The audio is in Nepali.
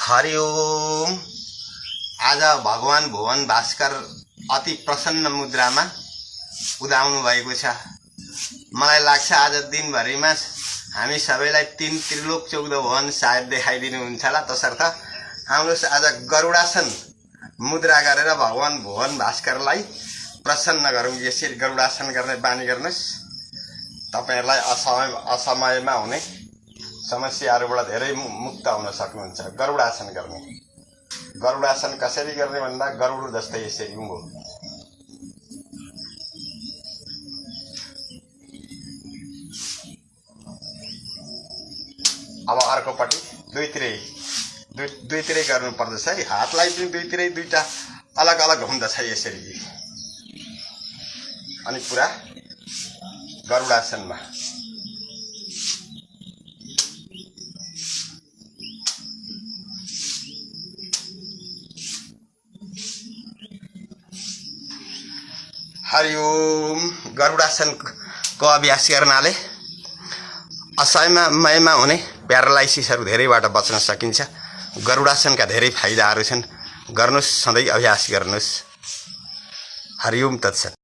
हरिओम। आज भगवान भुवन भास्कर अति प्रसन्न मुद्रामा उदाउनु भएको छ। मलाई लाग्छ आज दिनभरिमा हामी सबैलाई 3 त्रिलोक 14 भुवन सायद देखाइदिनुहुन्छ होला। तसर्थ आउनुहोस् आज गरुडासन मुद्रा गरेर भगवान भुवन भास्करलाई प्रसन्न गरौँ। यसरी गरुडासन गर्ने बानी गर्नुस्। तपाईहरुलाई असमयमा हुने समस्याहरूबाट धेरै मुक्त हुन सक्नुहुन्छ। गरुडासन गर्ने। गरुडासन कसरी गर्ने भन्दा गरुड जस्तै यसरी उँभो। अब अर्कोपट्टि दुईतिरै गर्नु पर्दछ है। हातलाई पनि दुईतिरै दुईटा अलग अलग हुँदछ यसरी। अनि पुरा गरुडासनमा हरिओम। गरुडासनको अभ्यास गर्नाले असमयमा हुने प्यारालाइसिसहरू धेरैबाट बच्न सकिन्छ। गरुडासनका धेरै फाइदाहरू छन्। गर्नुस्, सधैँ अभ्यास गर्नुस्। हरिओम तत्सत।